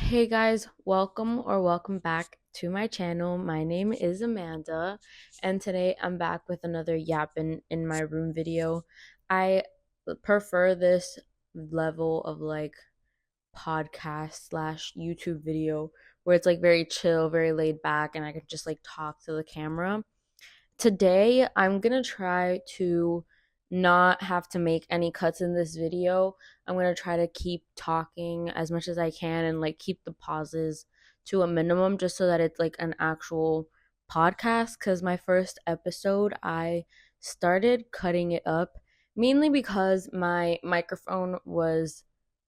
Hey guys, welcome back to my channel. My name is Amanda, and today I'm back with another yappin in my room video. I prefer this level of like podcast slash YouTube video where it's like very chill, very laid back, and I can just like talk to the camera. Today, I'm gonna try to not have to make any cuts in this video. I'm gonna try to keep talking as much as I can and like keep the pauses to a minimum just so that it's like an actual podcast. Because my first episode, I started cutting it up mainly because my microphone was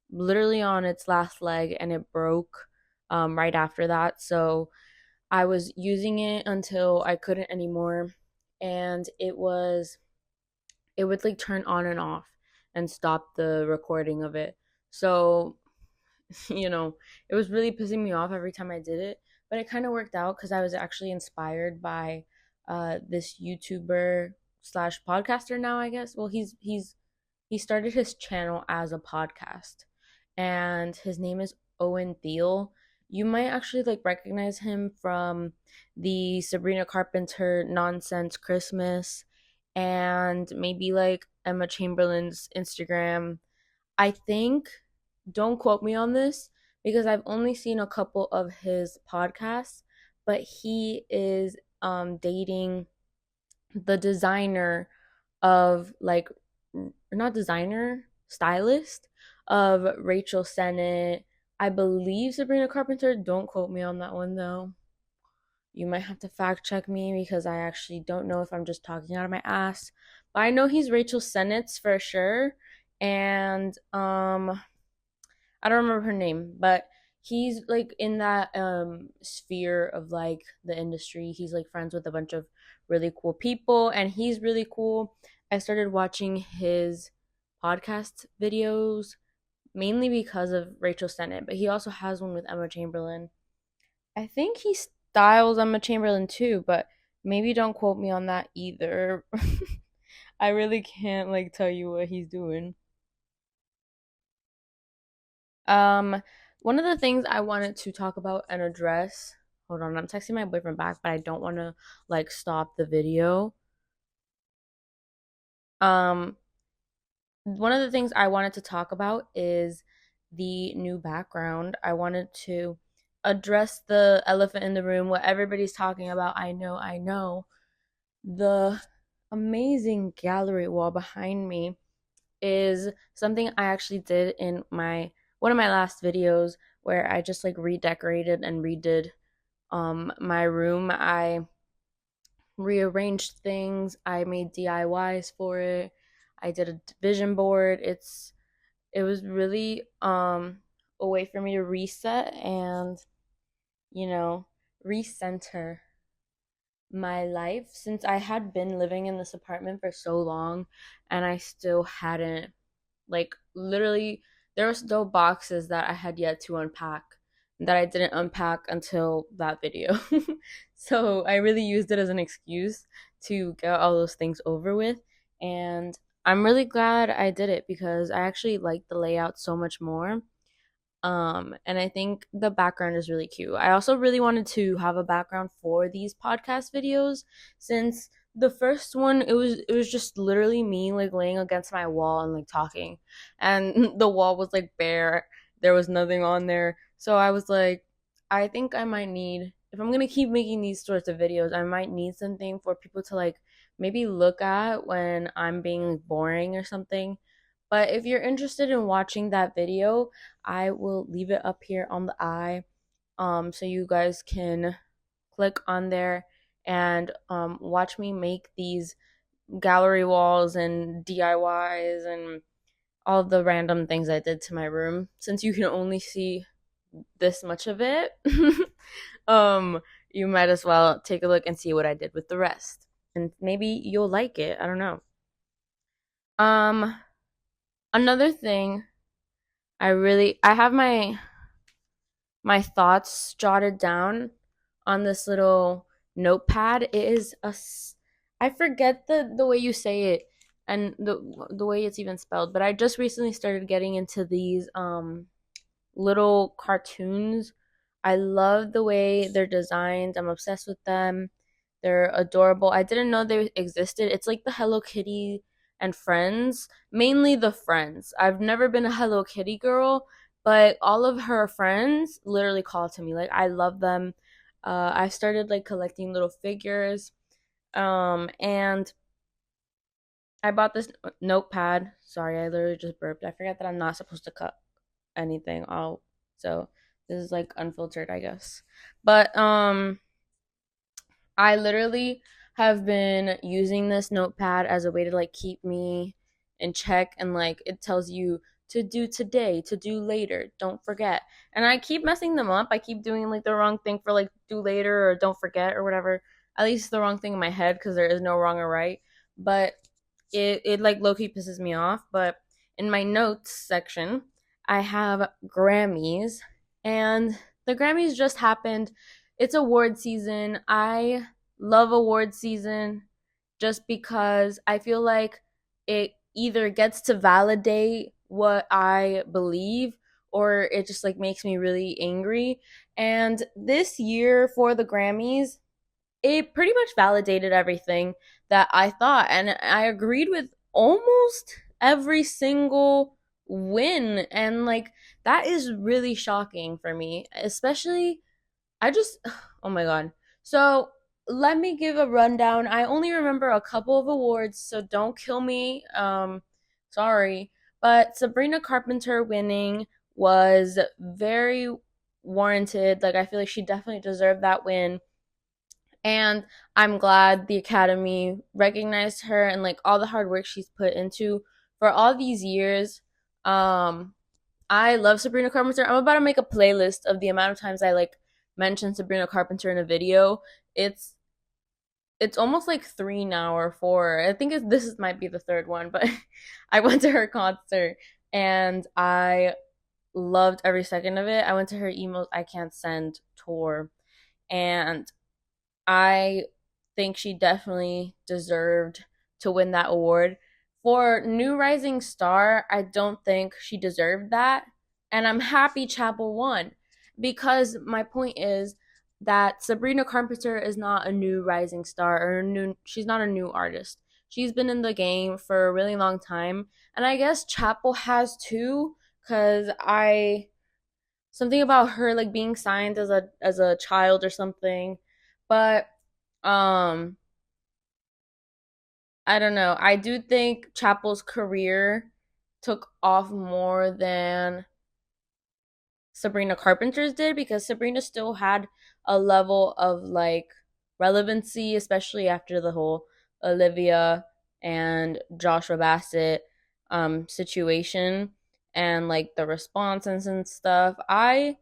literally on its last leg and it broke right after that. So I was using it until I couldn't anymore, and it would like turn on and off and stop the recording of it. So, it was really pissing me off every time I did it, but it kind of worked out because I was actually inspired by this YouTuber slash podcaster now, I guess. Well, he started his channel as a podcast, and his name is Owen Thiel. You might actually like recognize him from the Sabrina Carpenter Nonsense Christmas and maybe like Emma Chamberlain's Instagram. I think, don't quote me on this because I've only seen a couple of his podcasts, but he is dating the designer of like not designer, stylist of Rachel Sennett. I believe Sabrina Carpenter. Don't quote me on that one though. You might have to fact check me because I actually don't know if I'm just talking out of my ass. But I know he's Rachel Sennett's for sure. And I don't remember her name, but he's like in that sphere of like the industry. He's like friends with a bunch of really cool people and he's really cool. I started watching his podcast videos mainly because of Rachel Sennett, but he also has one with Emma Chamberlain. I think he styles Emma Chamberlain too, but maybe don't quote me on that either. I really can't like tell you what he's doing. Um, One of the things I wanted to talk about and address. Hold on, I'm texting my boyfriend back, but I don't want to like stop the video. Um, one of the things I wanted to talk about is the new background. I wanted to address the elephant in the room, what everybody's talking about. I know. The amazing gallery wall behind me is something I actually did in my one of my last videos where I just like redecorated and redid my room. I rearranged things. I made DIYs for it. I did a vision board. It was really a way for me to reset and, you know, recenter my life since I had been living in this apartment for so long and I still hadn't like literally there were still boxes that I had yet to unpack that I didn't unpack until that video. So I really used it as an excuse to get all those things over with, and I'm really glad I did it because I actually like the layout so much more. And I think the background is really cute. I also really wanted to have a background for these podcast videos since the first one it was just literally me like laying against my wall and like talking. And the wall was like bare. There was nothing on there. So I was like, I think I might need if I'm gonna keep making these sorts of videos, I might need something for people to like maybe look at when I'm being like, boring or something. But if you're interested in watching that video, I will leave it up here on the eye so you guys can click on there and watch me make these gallery walls and DIYs and all the random things I did to my room since you can only see this much of it. um you might as well take a look and see what I did with the rest and maybe you'll like it. I don't know. um Another thing I have my thoughts jotted down on this little notepad. It is I forget the way you say it and the way it's even spelled, but I just recently started getting into these little cartoons. I love the way they're designed. I'm obsessed with them. They're adorable. I didn't know they existed. It's like the Hello Kitty and Friends, mainly the Friends. I've never been a Hello Kitty girl, but all of her friends literally call to me. Like I love them. I started like collecting little figures. And I bought this notepad. Sorry, I literally just burped. I forgot that I'm not supposed to cut anything out. So this is like unfiltered, I guess. But I literally have been using this notepad as a way to like keep me in check, and like it tells you to do today, to do later, don't forget. And I keep messing them up. I keep doing like the wrong thing for like do later or don't forget or whatever. At least the wrong thing in my head because there is no wrong or right. But it like low key pisses me off. But in my notes section, I have Grammys, and the Grammys just happened. It's award season. I love award season just because I feel like it either gets to validate what I believe or it just like makes me really angry. And this year for the Grammys, it pretty much validated everything that I thought, and I agreed with almost every single win. And like that is really shocking for me, especially I just, oh my god. So let me give a rundown. I only remember a couple of awards, so don't kill me. Sorry, but Sabrina Carpenter winning was very warranted. Like I feel like she definitely deserved that win, and I'm glad the Academy recognized her and like all the hard work she's put into for all these years. Um, I love Sabrina Carpenter. I'm about to make a playlist of the amount of times I like mention Sabrina Carpenter in a video. It's it's almost like three now or four. I think this is, might be the third one, but I went to her concert and I loved every second of it. I went to her Emos I Can't Send tour, and I think she definitely deserved to win that award. For New Rising Star, I don't think she deserved that. And I'm happy Chapel won because my point is that Sabrina Carpenter is not a new rising star or a new she's not a new artist. She's been in the game for a really long time. And I guess Chapel has too, cuz I something about her like being signed as a child or something. But um I don't know. I do think Chapel's career took off more than Sabrina Carpenter's did, because Sabrina still had a level of like relevancy, especially after the whole Olivia and Joshua Bassett situation and like the responses and stuff. I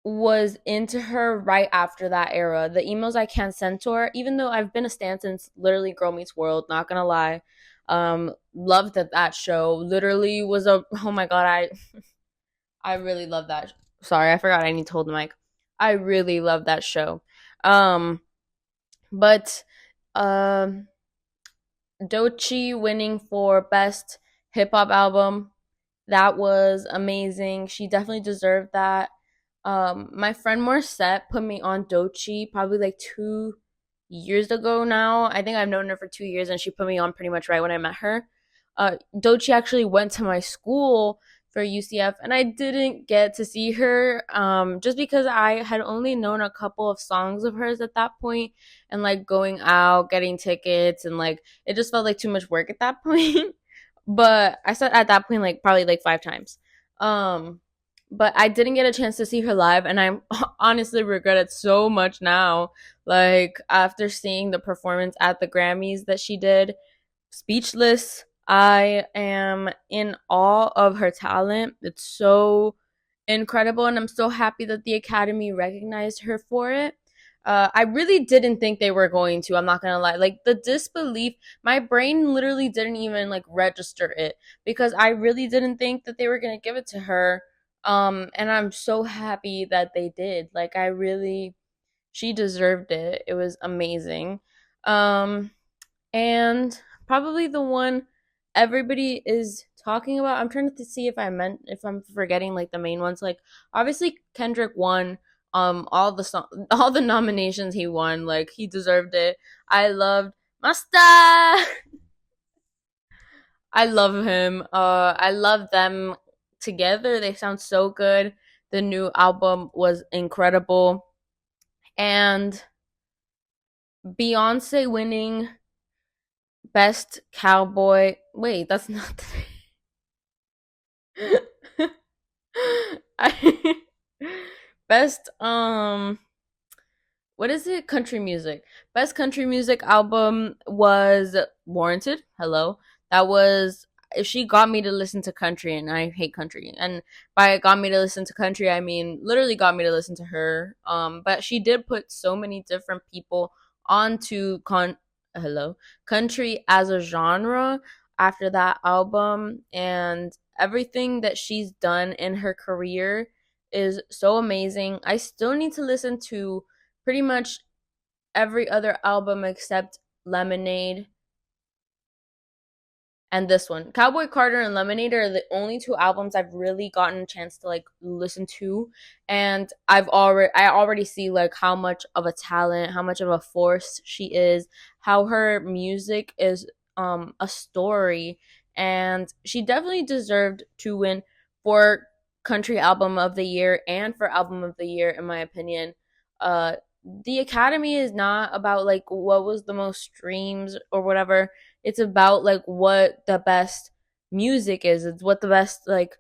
was into her right after that era. The emails I can't send to her, even though I've been a stan since literally Girl Meets World, not gonna lie. Loved that show. Literally was a oh my god, I really love that. Sorry, I forgot I need to hold the mic. I really love that show. Um, but um, Doechii winning for best hip hop album, that was amazing. She definitely deserved that. My friend Morissette put me on Doechii probably like 2 years ago now. I think I've known her for 2 years, and she put me on pretty much right when I met her. Doechii actually went to my school for UCF, and I didn't get to see her just because I had only known a couple of songs of hers at that point, and like going out, getting tickets, and like it just felt like too much work at that point. But I said at that point like probably like 5 times. Um, but I didn't get a chance to see her live, and I honestly regret it so much now. Like after seeing the performance at the Grammys that she did, speechless. I am in awe of her talent. It's so incredible, and I'm so happy that the Academy recognized her for it. I really didn't think they were going to. I'm not gonna lie. Like the disbelief, my brain literally didn't even like register it because I really didn't think that they were gonna give it to her. And I'm so happy that they did. Like I really, she deserved it. It was amazing. Um, and probably the one everybody is talking about. I'm trying to see if I'm forgetting like the main ones. Like obviously Kendrick won all the nominations he won. Like he deserved it. I loved Masta. I love him. I love them together. They sound so good. The new album was incredible. And Beyonce winning best cowboy. Wait, that's not the I, best what is it? Country music. Best country music album was Warranted. Hello. That was if she got me to listen to country, and I hate country. And by got me to listen to country, I mean literally got me to listen to her. But she did put so many different people onto hello country as a genre after that album, and everything that she's done in her career is so amazing. I still need to listen to pretty much every other album except Lemonade and this one. Cowboy Carter and Lemonade are the only two albums I've really gotten a chance to like listen to, and I already see like how much of a talent, how much of a force she is, how her music is a story, and she definitely deserved to win for country album of the year and for album of the year in my opinion. The Academy is not about like what was the most streams or whatever. It's about like what the best music is. It's what the best like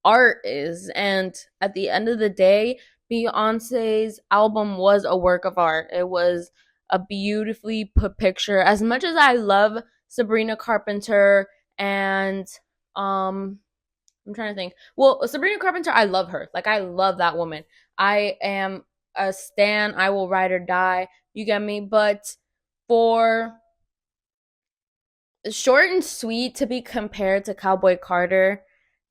art is. And at the end of the day, Beyonce's album was a work of art. It was a beautifully put picture. As much as I love Sabrina Carpenter and I'm trying to think. Well, Sabrina Carpenter, I love her. Like I love that woman. I am a stan. I will ride or die. You get me? But for short and sweet to be compared to Cowboy Carter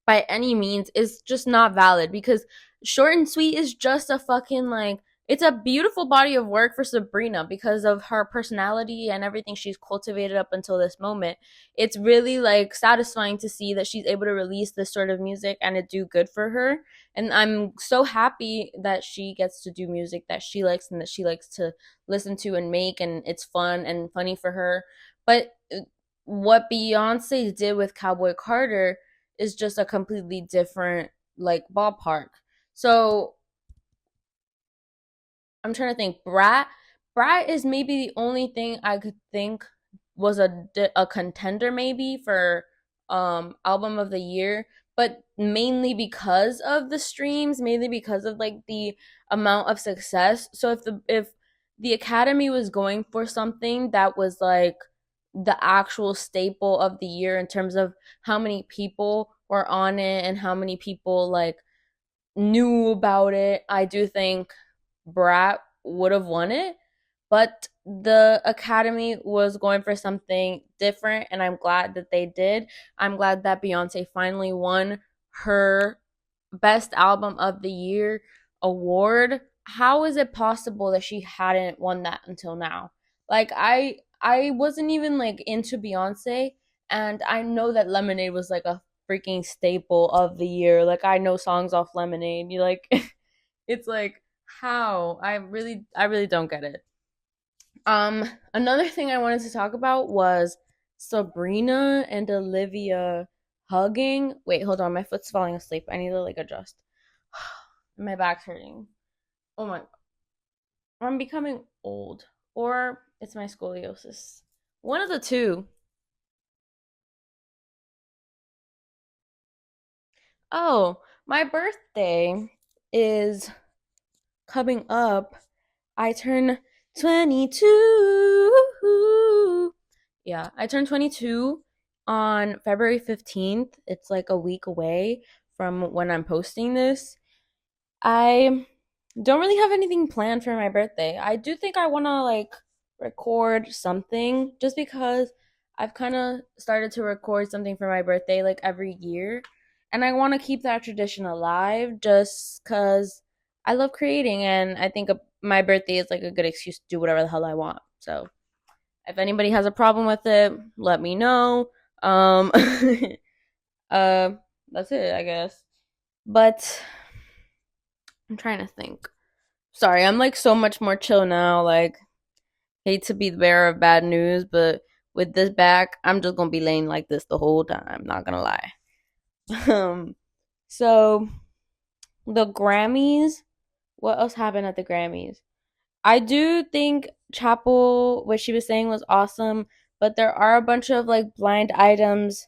by any means is just not valid because short and sweet is just a fucking like it's a beautiful body of work for Sabrina because of her personality and everything she's cultivated up until this moment. It's really like satisfying to see that she's able to release this sort of music and it do good for her. And I'm so happy that she gets to do music that she likes and that she likes to listen to and make and it's fun and funny for her. But what Beyonce did with Cowboy Carter is just a completely different like ballpark. So I'm trying to think. Brat is maybe the only thing I could think was a contender maybe for album of the year, but mainly because of the streams, mainly because of like the amount of success. So if the Academy was going for something that was like the actual staple of the year in terms of how many people were on it and how many people like knew about it, I do think Brat would have won it, but the Academy was going for something different, and I'm glad that they did. I'm glad that Beyonce finally won her Best Album of the Year award. How is it possible that she hadn't won that until now? Like I wasn't even like into Beyonce, and I know that Lemonade was like a freaking staple of the year. Like I know songs off Lemonade. You like it's like how I really don't get it. Another thing I wanted to talk about was Sabrina and Olivia hugging. Wait, hold on, my foot's falling asleep. I need to like adjust. My back's hurting. Oh my, I'm becoming old, or it's my scoliosis. One of the two. Oh, my birthday is coming up. I turn 22. Yeah, I turned 22 on February 15th. It's like a week away from when I'm posting this. I don't really have anything planned for my birthday. I do think I want to like record something just because I've kind of started to record something for my birthday like every year. And I want to keep that tradition alive just because I love creating and I think my birthday is like a good excuse to do whatever the hell I want. So if anybody has a problem with it, let me know. Um, uh, that's it, I guess. But I'm trying to think. Sorry, I'm like so much more chill now. Like, hate to be the bearer of bad news, but with this back, I'm just gonna be laying like this the whole time. Not gonna lie. Um, so the Grammys. What else happened at the Grammys? I do think Chapel, what she was saying was awesome, but there are a bunch of like blind items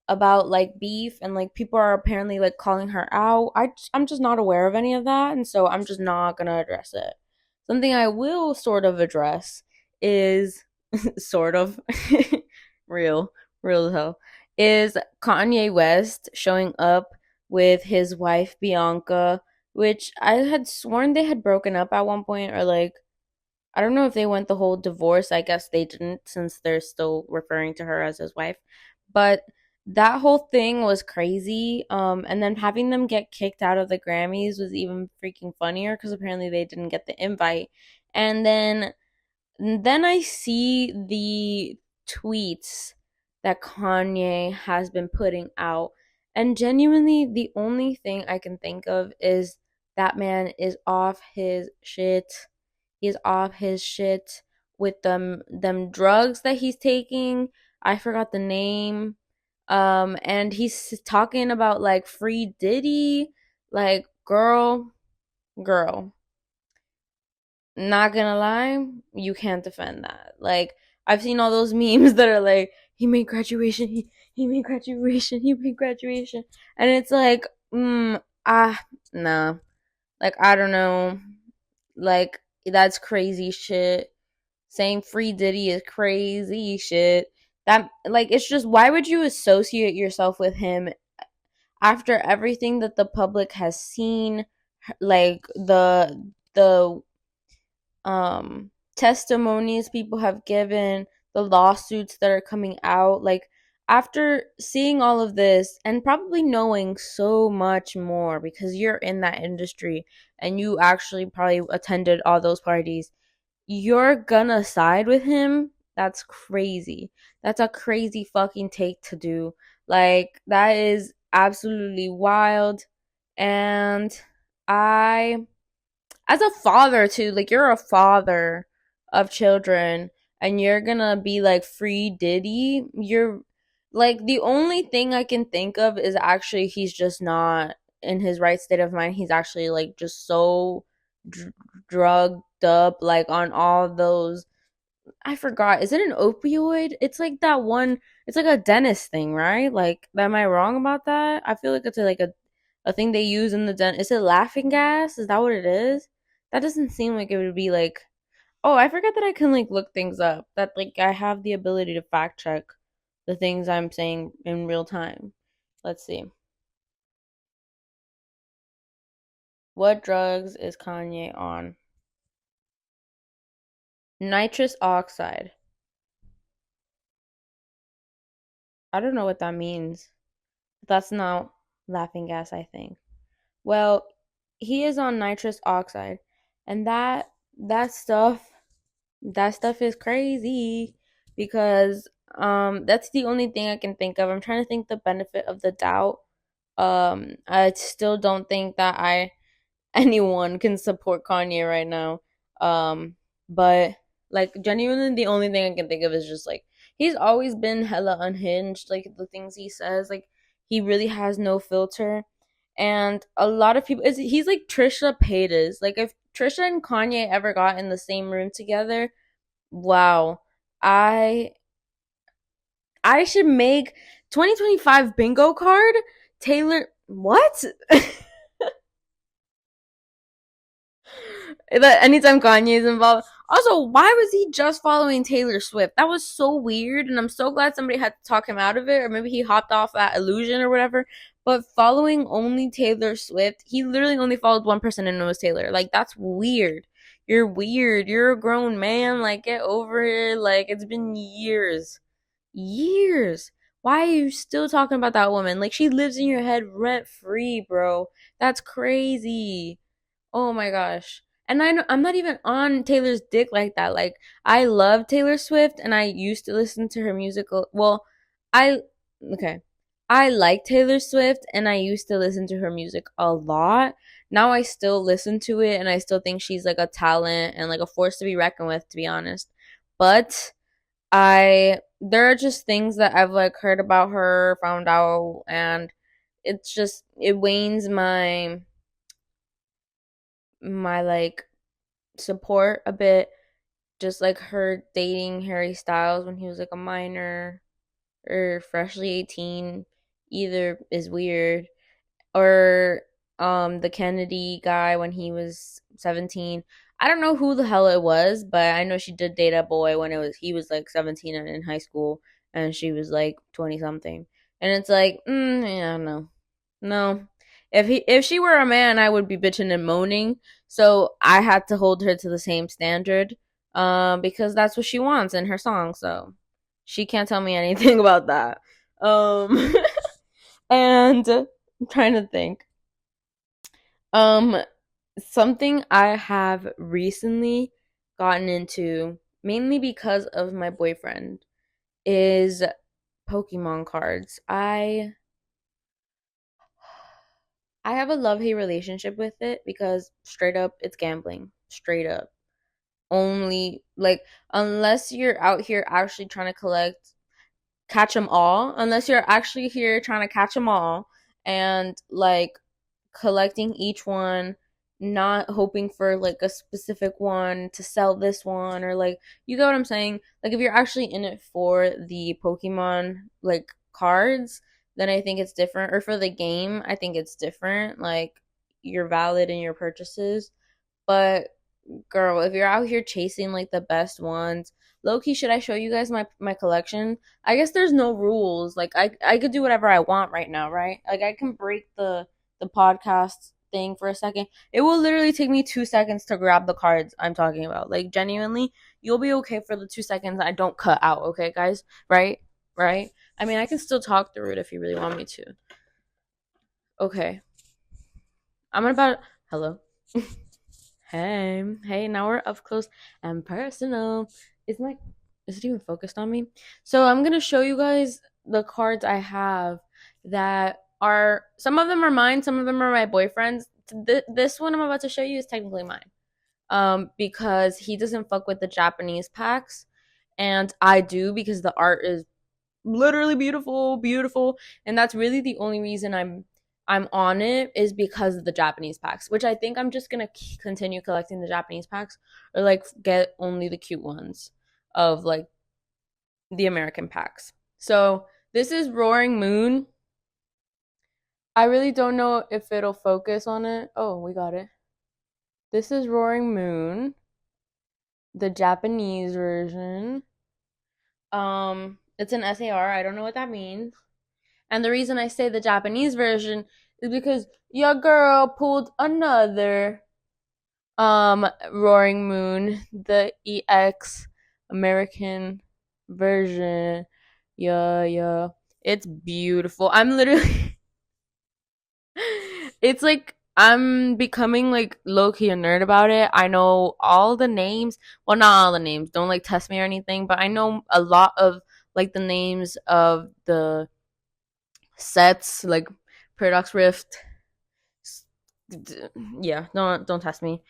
about like beef and like people are apparently like calling her out. I'm just not aware of any of that, and so I'm just not gonna address it. Something I will sort of address is sort of real, real as hell, is Kanye West showing up with his wife Bianca, which I had sworn they had broken up at one point, or like I don't know if they went the whole divorce. I guess they didn't since they're still referring to her as his wife. But that whole thing was crazy. And then having them get kicked out of the Grammys was even freaking funnier because apparently they didn't get the invite. And then I see the tweets that Kanye has been putting out. And genuinely, the only thing I can think of is that man is off his shit. He's off his shit with them drugs that he's taking. I forgot the name. And he's talking about like free Diddy. Like, girl, not gonna lie, you can't defend that. Like, I've seen all those memes that are like, he made graduation, he made graduation, he made graduation. And it's like, nah. Like, I don't know. Like, that's crazy shit. Saying free Diddy is crazy shit. That, like, it's just, why would you associate yourself with him after everything that the public has seen? Like, the testimonies people have given, the lawsuits that are coming out, like after seeing all of this and probably knowing so much more because you're in that industry and you actually probably attended all those parties, you're gonna side with him. That's crazy. That's a crazy fucking take to do. Like, that is absolutely wild. And I, as a father too, like, you're a father of children and you're gonna be like free Diddy. You're like, the only thing I can think of is actually he's just not in his right state of mind. He's actually like just so dr- drugged up, like on all those. I forgot, is it an opioid? It's like that one, it's like a dentist thing, right? Like, am I wrong about that? I feel like it's like a thing they use in the dent. Is it laughing gas? Is that what it is? That doesn't seem like it would be like. Oh, I forgot that I can like look things up. That like I have the ability to fact check the things I'm saying in real time. Let's see. What drugs is Kanye on? Nitrous oxide. I don't know what that means. That's not laughing gas, I think. Well, he is on nitrous oxide, and that stuff that stuff is crazy because that's the only thing I can think of. I'm trying to think the benefit of the doubt. I still don't think that I anyone can support Kanye right now. But like genuinely the only thing I can think of is just like he's always been hella unhinged, like the things he says, like he really has no filter. And a lot of people is he's like Trisha Paytas. Like if Trisha and Kanye ever got in the same room together, wow. I I should make 2025 bingo card. Taylor, what? That anytime Kanye is involved. Also, why was he just following Taylor Swift? That was so weird, and I'm so glad somebody had to talk him out of it, or maybe he hopped off that illusion or whatever. But following only Taylor Swift, he literally only followed one person, and it was Taylor. Like, that's weird. You're weird. You're a grown man. Like, get over it. Like, it's been years. Years. Why are you still talking about that woman? Like, she lives in your head rent free, bro. That's crazy. Oh my gosh. And I'm not even on Taylor's dick like that. Like, I love Taylor Swift and I used to listen to her musical. Well, I okay. I like Taylor Swift and I used to listen to her music a lot. Now I still listen to it and I still think she's like a talent and like a force to be reckoned with, to be honest. But I there are just things that I've like heard about her, found out, and it's just it wanes my like support a bit. Just like her dating Harry Styles when he was like a minor or freshly 18 either is weird, or the Kennedy guy when he was 17. I don't know who the hell it was, but I know she did date a boy when it was he was like 17 and in high school and she was like 20 something. And it's like, yeah, no. No. If she were a man, I would be bitching and moaning. So I had to hold her to the same standard because that's what she wants in her song, so she can't tell me anything about that. Um and I'm trying to think. Um, Something I have recently gotten into, mainly because of my boyfriend, is Pokemon cards. I have a love-hate relationship with it because straight up it's gambling. Straight up. Only like unless you're out here actually trying to catch them all, unless you're actually here trying to catch them all and like collecting each one, not hoping for like a specific one to sell this one, or like, you get what I'm saying? Like, if you're actually in it for the Pokemon like cards, then I think it's different. Or for the game, I think it's different. Like, you're valid in your purchases. But girl, if you're out here chasing like the best ones, low key, should I show you guys my collection? I guess there's no rules. Like I could do whatever I want right now, right? Like I can break the podcast thing for a second. It will literally take me 2 seconds to grab the cards I'm talking about. Like genuinely, you'll be okay for the 2 seconds I don't cut out, okay, guys? Right? Right? I mean, I can still talk through it if you really want me to. Okay. I'm about hello. Hey, hey, now we're up close and personal. Is my is it even focused on me? So I'm gonna show you guys the cards I have that are some of them are mine, some of them are my boyfriend's. This one I'm about to show you is technically mine. Because he doesn't fuck with the Japanese packs, and I do because the art is literally beautiful, beautiful, and that's really the only reason I'm on it, is because of the Japanese packs, which I think I'm just gonna continue collecting the Japanese packs, or like get only the cute ones of like the American packs. So this is Roaring Moon. I really don't know if it'll focus on it. Oh, we got it. This is Roaring Moon, the Japanese version. It's an SAR. I don't know what that means. And the reason I say the Japanese version is because your girl pulled another Roaring Moon, the EX American version. Yeah, yeah. It's beautiful. I'm literally it's like I'm becoming like low key a nerd about it. I know all the names. Well, not all the names. Don't like test me or anything, but I know a lot of like the names of the sets, like Paradox Rift. Yeah, don't test me.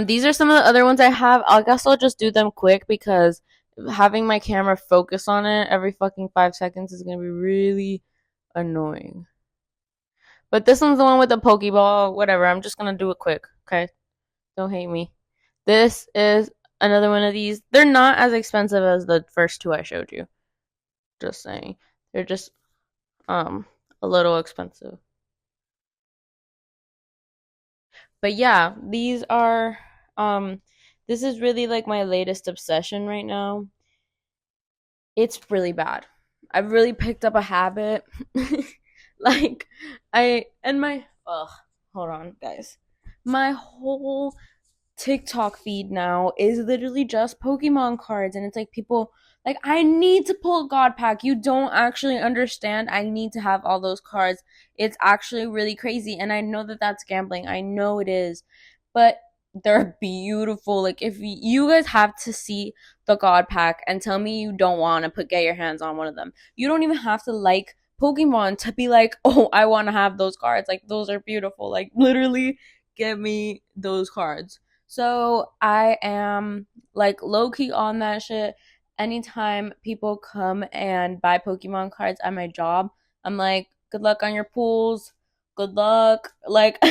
These are some of the other ones I have. I guess I'll just do them quick because having my camera focus on it every fucking 5 seconds is gonna be really annoying. But this one's the one with the Pokeball, whatever. I'm just gonna do it quick, okay? Don't hate me. This is another one of these. They're not as expensive as the first two I showed you. Just saying. They're just a little expensive. But yeah, these are this is really like my latest obsession right now. It's really bad. I've really picked up a habit. Like I and my ugh, hold on, guys. My whole TikTok feed now is literally just Pokemon cards, and it's like people like, I need to pull a God Pack. You don't actually understand. I need to have all those cards. It's actually really crazy, and I know that that's gambling. I know it is, but they're beautiful. Like, if you guys have to see the God Pack and tell me you don't want to get your hands on one of them. You don't even have to like Pokemon to be like, oh, I want to have those cards. Like, those are beautiful. Like, literally, get me those cards. So I am like low key on that shit. Anytime people come and buy Pokemon cards at my job, I'm like, good luck on your pools. Good luck. Like,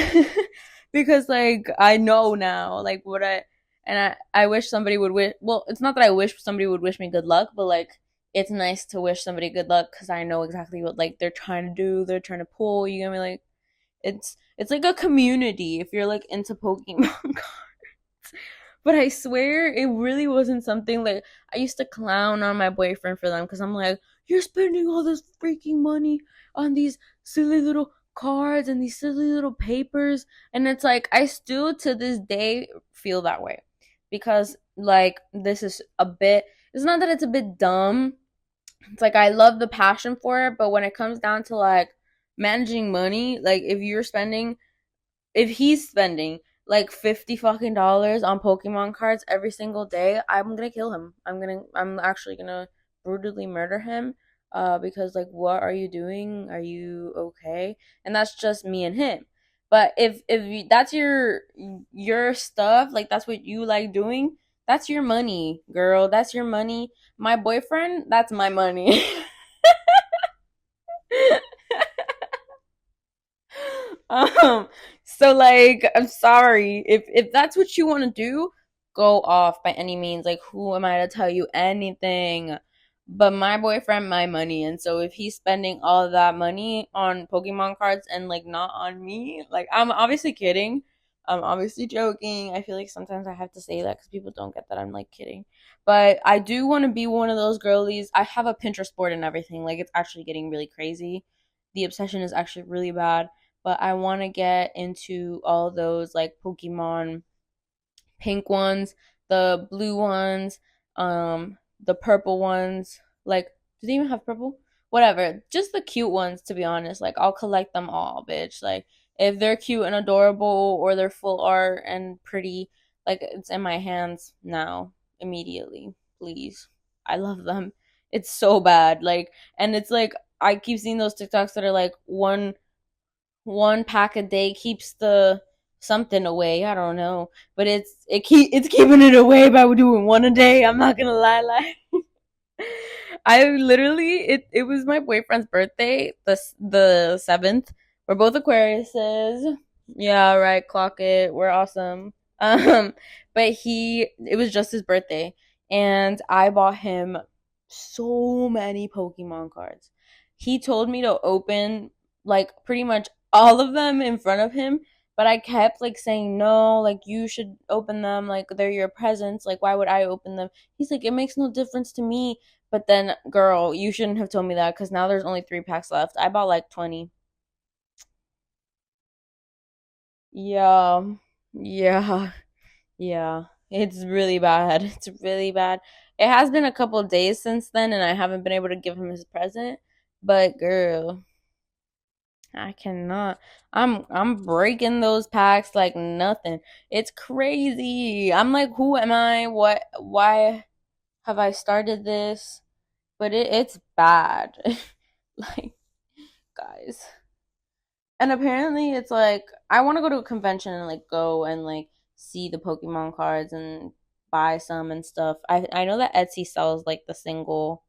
because like I know now, like what I wish somebody would wish. Well, it's not that I wish somebody would wish me good luck, but like it's nice to wish somebody good luck because I know exactly what like they're trying to do. They're trying to pull. You get me? Like it's like a community if you're like into Pokemon. But I swear it really wasn't something like I used to clown on my boyfriend for them because I'm like, you're spending all this freaking money on these silly little cards and these silly little papers. And it's like, I still to this day feel that way because, like, this is a bit, it's not that it's a bit dumb. It's like, I love the passion for it, but when it comes down to like managing money, like, if he's spending like 50 fucking dollars on Pokemon cards every single day, I'm gonna kill him. I'm actually gonna brutally murder him. Because like, what are you doing? Are you okay? And that's just me and him. But that's your stuff, like that's what you like doing. That's your money, girl. That's your money. My boyfriend, that's my money. um so like I'm sorry if that's what you want to do, go off by any means. Like, who am I to tell you anything? But my boyfriend, my money. And so if he's spending all of that money on Pokemon cards and like not on me, like, I'm obviously kidding, I'm obviously joking. I feel like sometimes I have to say that because people don't get that I'm like kidding, but I do want to be one of those girlies. I have a Pinterest board and everything. Like, it's actually getting really crazy. The obsession is actually really bad, but I want to get into all those like Pokemon pink ones, the blue ones, the purple ones. Like, do they even have purple? Whatever, just the cute ones. To be honest, like I'll collect them all, bitch. Like if they're cute and adorable or they're full art and pretty, like it's in my hands now, immediately. Please, I love them. It's so bad. Like, and it's like I keep seeing those TikToks that are like one pack a day keeps the something away. I don't know, but it's keeping it away by doing one a day. I'm not gonna lie. I literally it was my boyfriend's birthday, the 7th. We're both Aquariuses. Yeah, right. Clock it. We're awesome. But it was just his birthday, and I bought him so many Pokemon cards. He told me to open like pretty much all of them in front of him, but I kept like saying no, like you should open them, like they're your presents, like why would I open them? He's like, it makes no difference to me. But then, girl, you shouldn't have told me that because now there's only 3 packs left. I bought like 20. Yeah, yeah, yeah. It's really bad. It's really bad. It has been a couple of days since then, and I haven't been able to give him his present. But girl, I cannot. I'm breaking those packs like nothing. It's crazy. I'm like, who am I? What? Why have I started this? But it's bad. Like, guys. And apparently it's like I want to go to a convention and like go and like see the Pokemon cards and buy some and stuff. I know that Etsy sells like the single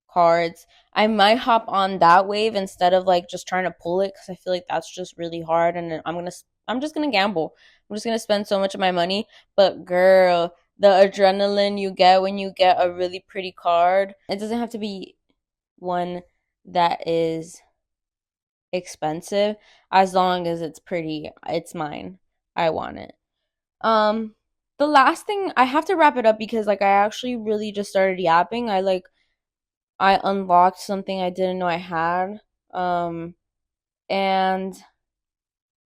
cards. I might hop on that wave instead of like just trying to pull it because I feel like that's just really hard and I'm just gonna gamble. I'm just gonna spend so much of my money. But girl, the adrenaline you get when you get a really pretty card. It doesn't have to be one that is expensive as long as it's pretty. It's mine. I want it. Um the last thing, I have to wrap it up because like I actually really just started yapping. I unlocked something I didn't know I had. And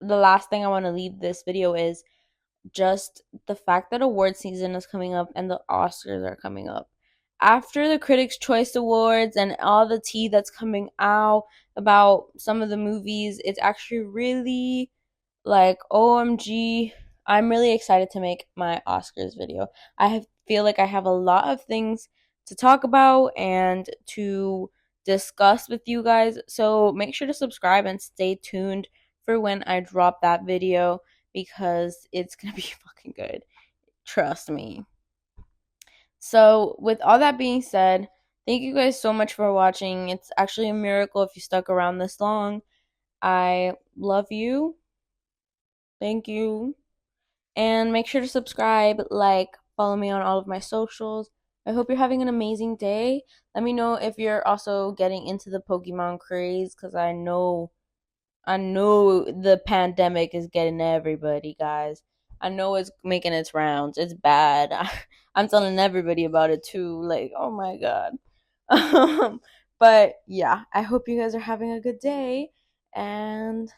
the last thing I want to leave this video is just the fact that award season is coming up and the Oscars are coming up. After the Critics' Choice Awards and all the tea that's coming out about some of the movies, it's actually really like, OMG, I'm really excited to make my Oscars video. Feel like I have a lot of things to talk about and to discuss with you guys. So make sure to subscribe and stay tuned for when I drop that video because it's gonna be fucking good. Trust me. So, with all that being said, thank you guys so much for watching. It's actually a miracle if you stuck around this long. I love you. Thank you. And make sure to subscribe, like, follow me on all of my socials. I hope you're having an amazing day. Let me know if you're also getting into the Pokemon craze because I know the pandemic is getting everybody, guys. I know it's making its rounds. It's bad. I'm telling everybody about it too. Like, oh my god. But yeah, I hope you guys are having a good day and